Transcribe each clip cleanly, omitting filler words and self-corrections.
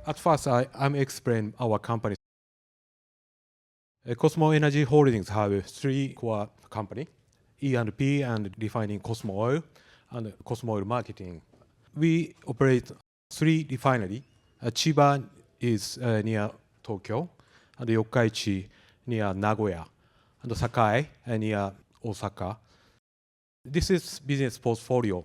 At first, I'm explain our company. Cosmo Energy Holdings have three core company, E&P and refining Cosmo Oil and Cosmo Oil marketing. We operate three refinery. Chiba is near Tokyo, and Yokkaichi near Nagoya, and Sakai near Osaka. This is business portfolio.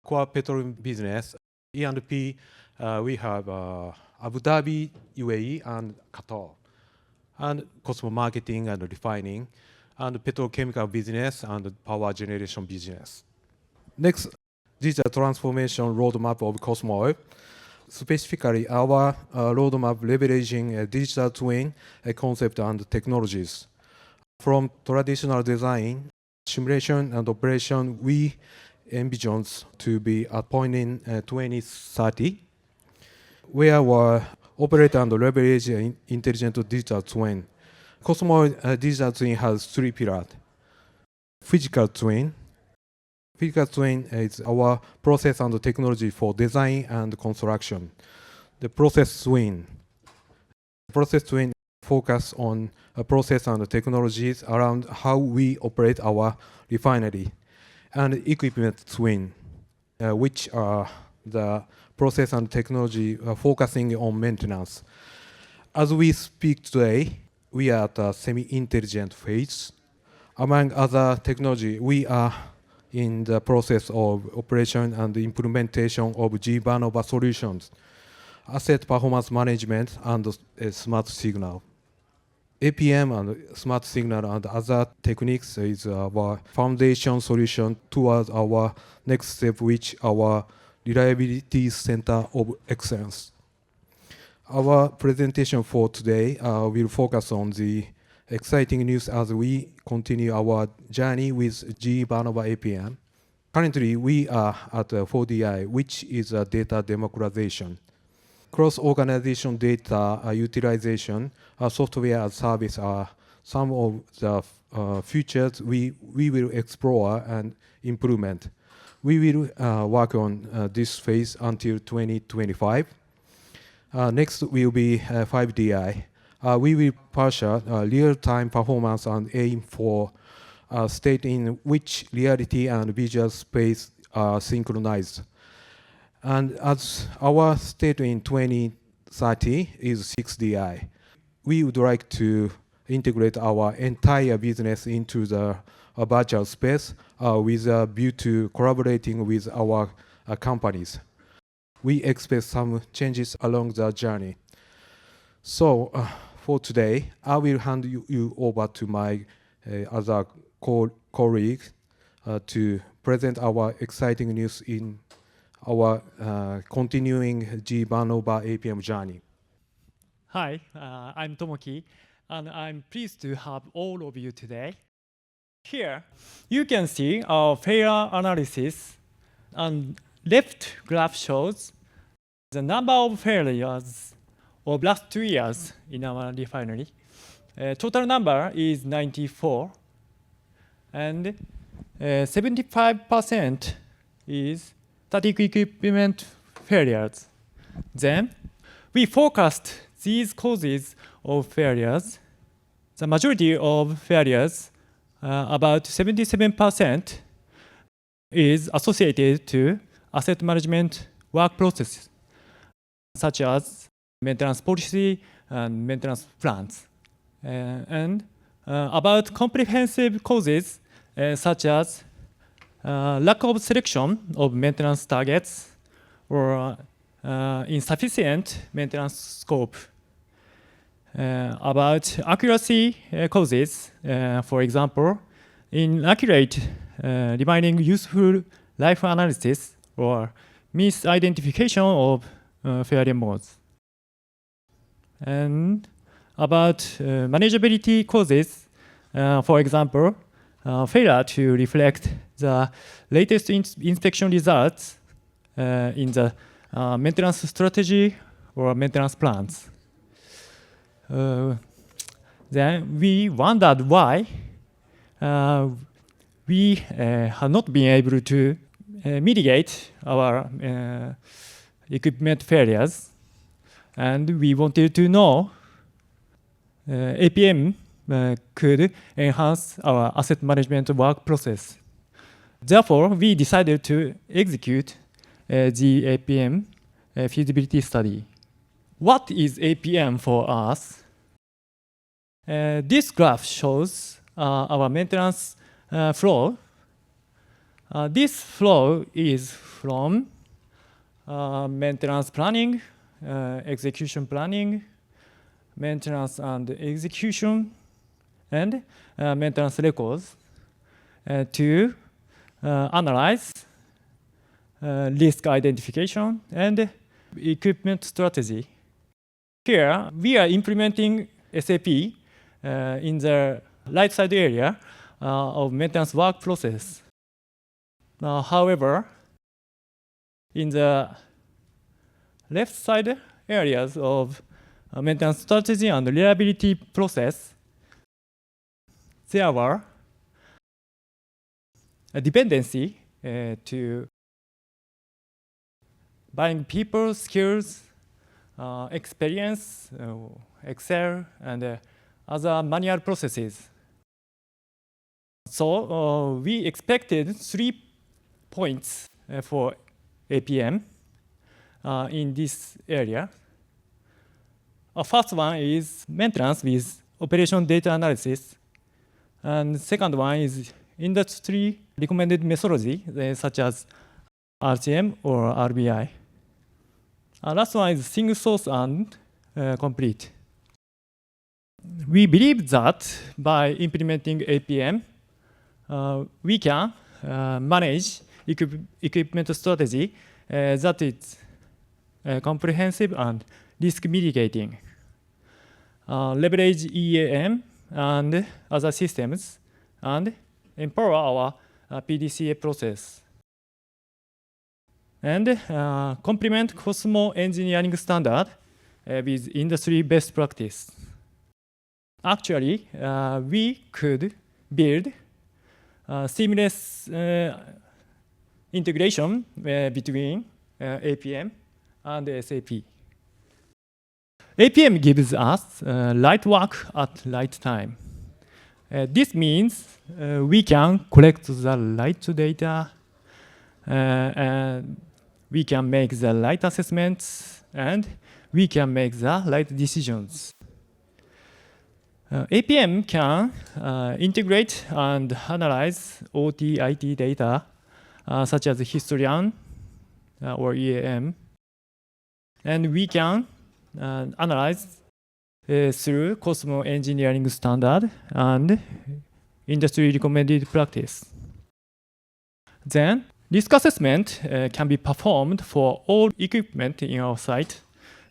Core petroleum business, E&P, we have Abu Dhabi, UAE, and Qatar. And Cosmo marketing and refining, and petrochemical business and power generation business. Next, digital transformation roadmap of Cosmo Oil. Specifically, our roadmap leveraging a digital twin concept and technologies. From traditional design, simulation and operation, we envision to be at point in 2030, where we operate and leverage intelligent digital twin. Cosmo digital twin has three pillars. Physical twin. Physical twin is our process and technology for design and construction. The process twin. Process twin focus on process and technologies around how we operate our refinery. And equipment twin, which are the process and technology focusing on maintenance. As we speak today, we are at a semi-intelligent phase. Among other technology, we are in the process of operation and implementation of Vernova solutions, asset performance management, and smart signal. APM and smart signal and other techniques is our foundation solution towards our next step, which our reliability center of excellence. Our presentation for today will focus on the exciting news as we continue our journey with GE Vernova APM. Currently, we are at 4DI, which is a data democratization. Cross-organization data utilization, software as service are some of the features we will explore and implement. We will work on this phase until 2025. Next will be 5DI. We will pursue real-time performance and aim for a state in which reality and visual space are synchronized. And as our state in 2030 is 6DI, we would like to integrate our entire business into the virtual space with a view to collaborating with our companies. We expect some changes along the journey. So for today, I will hand you over to my other colleague to present our exciting news in our continuing GE Vernova APM journey. Hi, I'm Tomoki, and I'm pleased to have all of you today. Here, you can see our failure analysis, and left graph shows the number of failures of last 2 years in our refinery. Total number is 94, and 75% is static equipment failures. Then, we focused these causes of failures. The majority of failures, about 77%, is associated to asset management work processes, such as maintenance policy and maintenance plans. And about comprehensive causes, such as lack of selection of maintenance targets or insufficient maintenance scope. About accuracy causes, for example, inaccurate remaining useful life analysis or misidentification of failure modes. And about manageability causes, for example, failure to reflect the latest inspection results in the maintenance strategy or maintenance plans. Then we wondered why we have not been able to mitigate our equipment failures. And we wanted to know APM could enhance our asset management work process. Therefore, we decided to execute the APM feasibility study. What is APM for us? This graph shows our maintenance flow. This flow is from maintenance planning, execution planning, maintenance and execution, and maintenance records to analyze risk identification and equipment strategy. Here, we are implementing SAP in the right side area of maintenance work process. However, in the left side areas of maintenance strategy and reliability process, there were a dependency to buying people, skills, experience, Excel, and other manual processes. So we expected 3 points for APM in this area. First one is maintenance with operation data analysis. And second one is industry recommended methodology, such as RCM or RBI. Last one is single source and complete. We believe that by implementing APM, we can manage equipment strategy that is comprehensive and risk mitigating, leverage EAM and other systems, and empower our PDCA process, and complement Cosmo engineering standard with industry best practice. Actually, we could build seamless integration between APM and SAP. APM gives us light work at light time. This means we can collect the right data, and we can make the right assessments, and we can make the right decisions. APM can integrate and analyze OT/IT data, such as historian or EAM, and we can analyze through Cosmo engineering standard and industry recommended practice. Then, risk assessment can be performed for all equipment in our site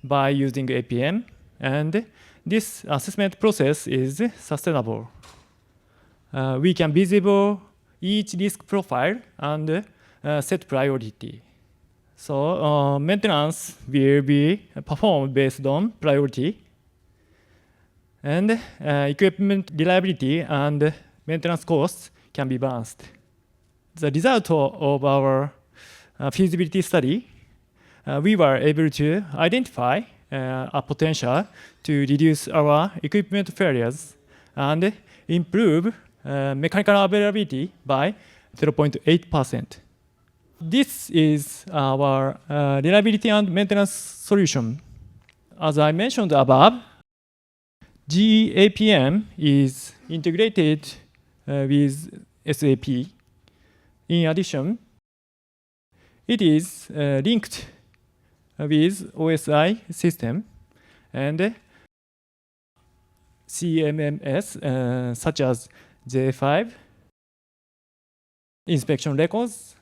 by using APM, and this assessment process is sustainable. We can visible each risk profile and set priority. So maintenance will be performed based on priority, and equipment reliability and maintenance costs can be balanced. The result of our feasibility study, we were able to identify a potential to reduce our equipment failures and improve mechanical availability by 0.8%. This is our reliability and maintenance solution. As I mentioned above, GAPM is integrated with SAP. In addition, it is linked with OSI system and CMMS such as J5, inspection records,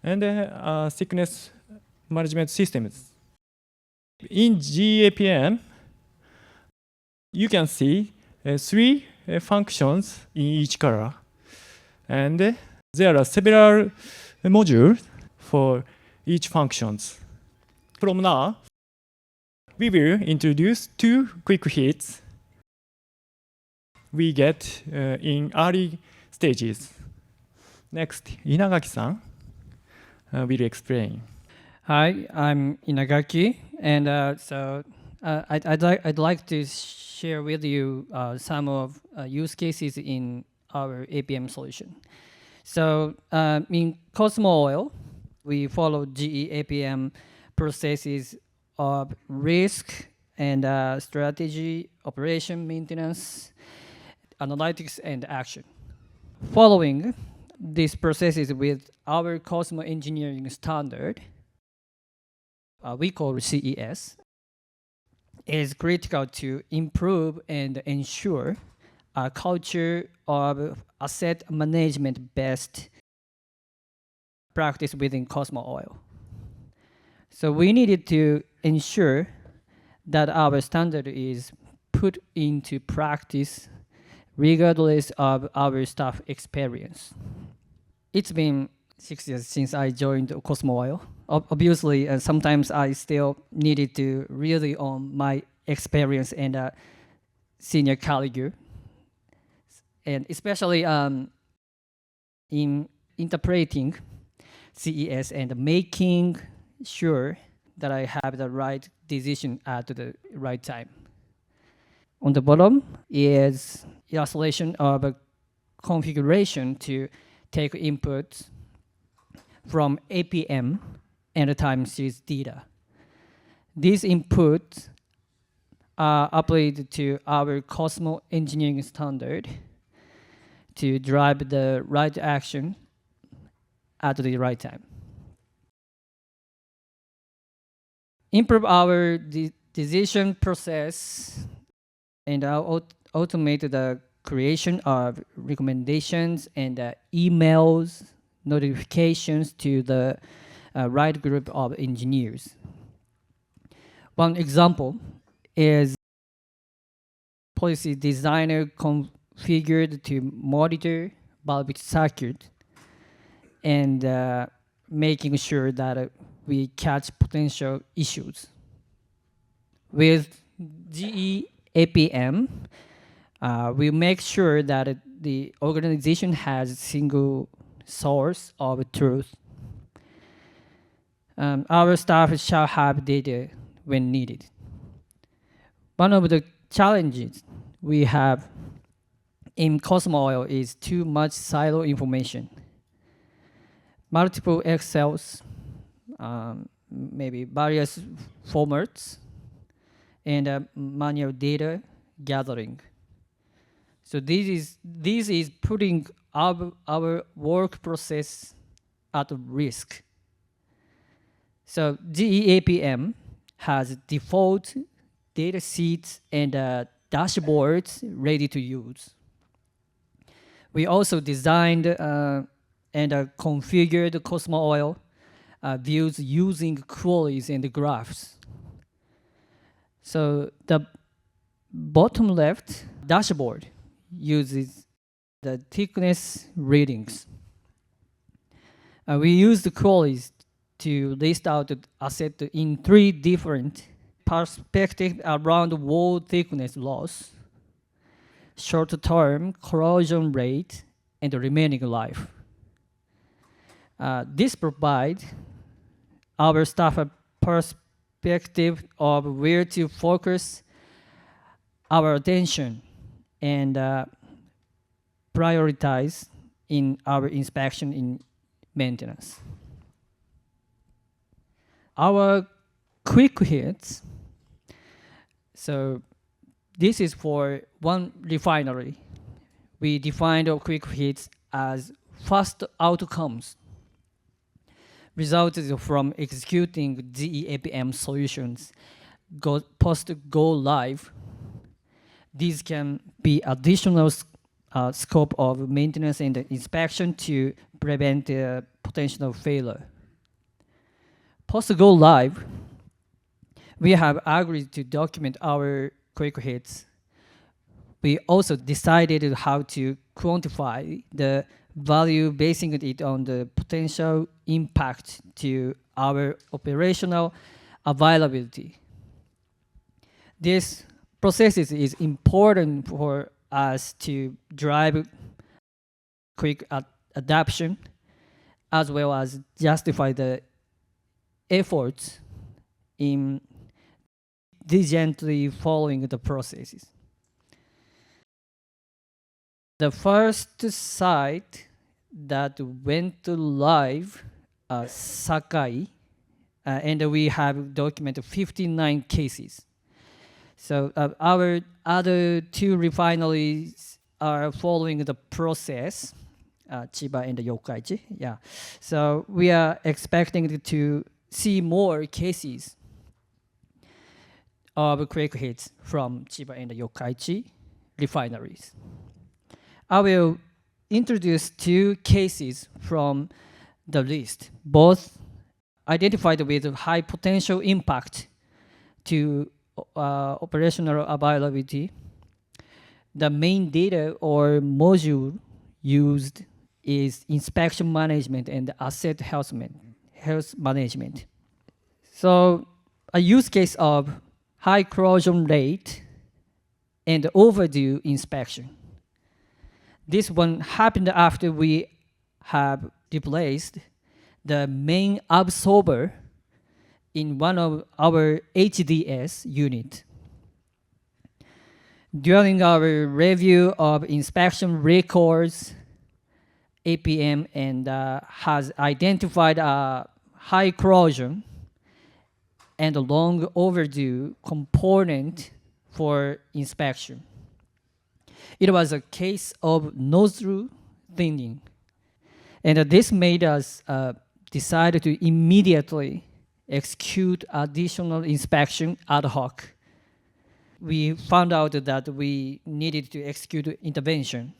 and sickness management systems. In GAPM, you can see 3 functions in each color, and there are several modules for each functions. From now, we will introduce 2 quick hits we get in early stages. Next, Inagaki-san will explain. Hi, I'm Inagaki, and I'd like to share with you some of use cases in our APM solution. So in Cosmo Oil, we follow GE APM processes of risk and strategy, operation maintenance, analytics, and action. Following these processes with our Cosmo engineering standard, we call CES, is critical to improve and ensure a culture of asset management best practice within Cosmo Oil. So we needed to ensure that our standard is put into practice regardless of our staff experience. It's been 6 years since I joined Cosmo Oil. Obviously, sometimes I still needed to really own my experience and senior colleague, and especially in interpreting CES and making sure that I have the right decision at the right time. On the bottom is illustration of a configuration to take input from APM and time series data. These inputs are applied to our Cosmo engineering standard to drive the right action at the right time. Improve our decision process and automate the creation of recommendations and emails, notifications to the right group of engineers. One example is policy designer configured to monitor bulk circuit and making sure that we catch potential issues. With GE APM, we make sure that the organization has a single source of truth. Our staff shall have data when needed. One of the challenges we have in Cosmo Oil is too much silo information. Multiple Excels, maybe various formats, and manual data gathering. So this is putting our work process at risk. So GEAPM has default data sheets and dashboards ready to use. We also designed and configured Cosmo Oil views using queries and graphs. So the bottom left dashboard uses the thickness readings. We use the queries to list out the asset in 3 different perspectives around wall thickness loss, short-term corrosion rate, and the remaining life. This provides our staff a perspective of where to focus our attention and prioritize in our inspection in maintenance. Our quick hits, so this is for one refinery. We defined our quick hits as fast outcomes resulted from executing GEAPM solutions post-go live. These can be additional scope of maintenance and inspection to prevent potential failure. Post-go live, we have agreed to document our quick hits. We also decided how to quantify the value basing it on the potential impact to our operational availability. This process is important for us to drive quick adoption as well as justify the efforts in diligently following the processes. The first site that went live, Sakai, and we have documented 59 cases. So our other 2 refineries are following the process, Chiba and Yokkaichi. Yeah. So we are expecting to see more cases of crack hits from Chiba and Yokkaichi refineries. I will introduce 2 cases from the list, both identified with high potential impact to operational availability. The main data or module used is inspection management and asset health management. So a use case of high corrosion rate and overdue inspection. This one happened after we have replaced the main absorber in one of our HDS unit. During our review of inspection records, APM and has identified a high corrosion and a long overdue component for inspection. It was a case of nozzle thinning, and this made us decide to immediately execute additional inspection ad hoc. We found out that we needed to execute intervention.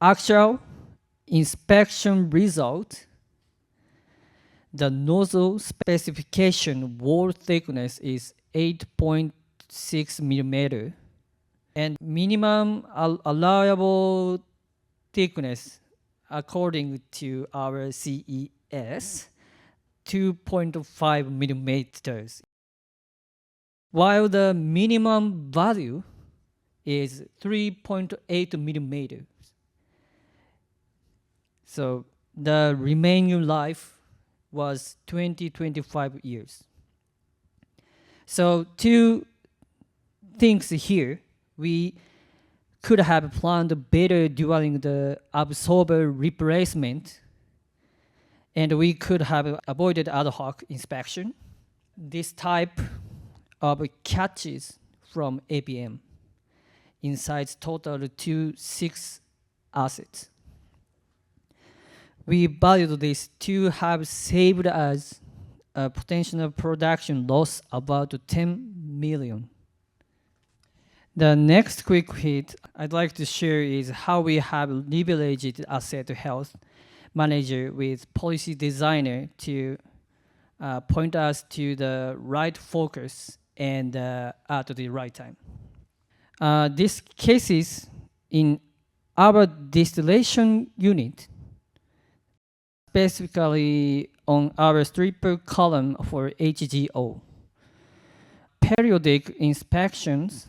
Actual inspection result, the nozzle specification wall thickness is 8.6 millimeter, and minimum allowable thickness according to our CES, 2.5 millimeters, while the minimum value is 3.8 millimeters. So the remaining life was 25 years. So 2 things here. We could have planned better during the absorber replacement, and we could have avoided ad hoc inspection. This type of catches from APM insights total to 6 assets. We value this to have saved us a potential production loss about 10 million. The next quick hit I'd like to share is how we have leveraged asset health manager with policy designer to point us to the right focus and at the right time. These cases in our distillation unit, specifically on our stripper column for HGO. Periodic inspections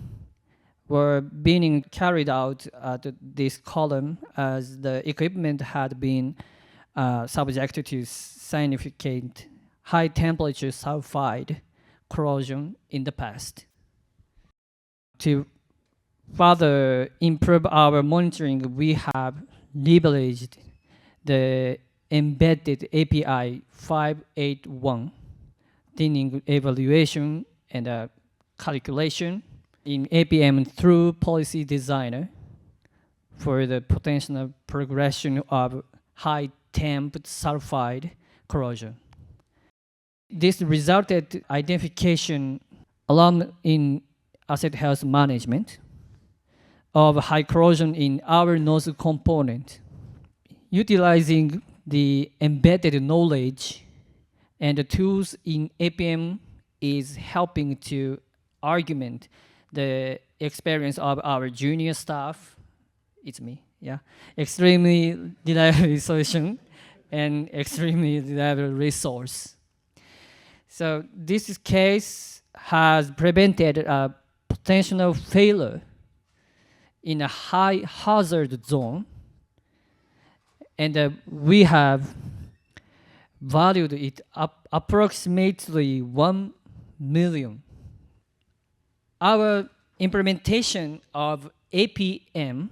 were being carried out at this column as the equipment had been subjected to significant high temperature sulfide corrosion in the past. To further improve our monitoring, we have leveraged the embedded API 581 thinning evaluation and calculation in APM through policy designer for the potential progression of high temp sulfide corrosion. This resulted identification along in asset health management of high corrosion in our nozzle component. Utilizing the embedded knowledge and the tools in APM is helping to argument the experience of our junior staff. It's me, yeah. Extremely reliable solution and extremely reliable resource. So this case has prevented a potential failure in a high hazard zone, and we have valued it approximately 1 million. Our implementation of APM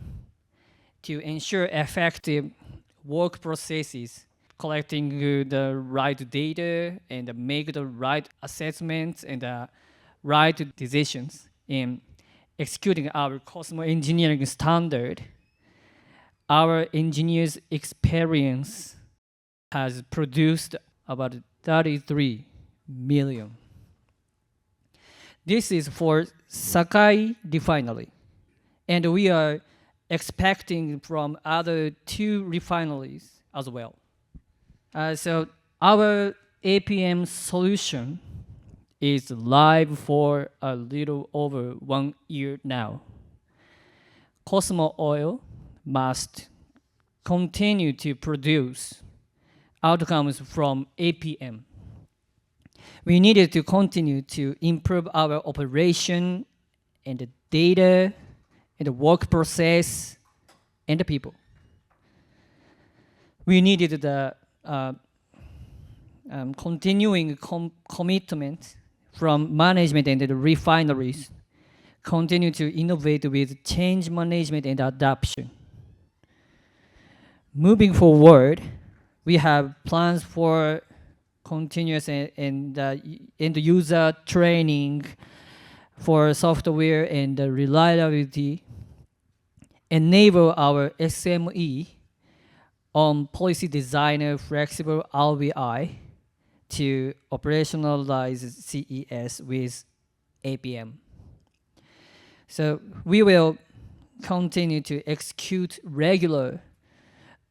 to ensure effective work processes, collecting the right data and make the right assessments and right decisions in executing our Cosmo engineering standard, our engineers' experience has produced about 33 million. This is for Sakai refinery, and we are expecting from other 2 refineries as well. So our APM solution is live for a little over 1 year now. Cosmo Oil must continue to produce outcomes from APM. We needed to continue to improve our operation and the data and the work process and the people. We needed the continuing commitment from management and the refineries, continue to innovate with change management and adoption. Moving forward, we have plans for continuous and user training for software and reliability, enable our SME on policy designer flexible RBI to operationalize CES with APM. So we will continue to execute regular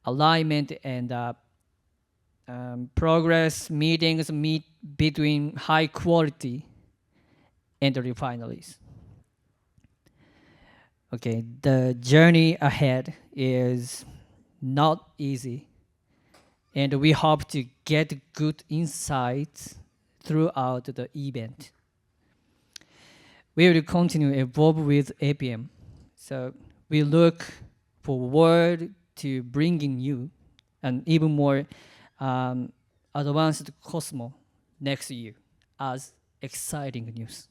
alignment and progress meetings between high quality and the refineries. Okay, the journey ahead is not easy, and we hope to get good insights throughout the event. We will continue to evolve with APM, so we look forward to bringing you an even more advanced Cosmo next year as exciting news.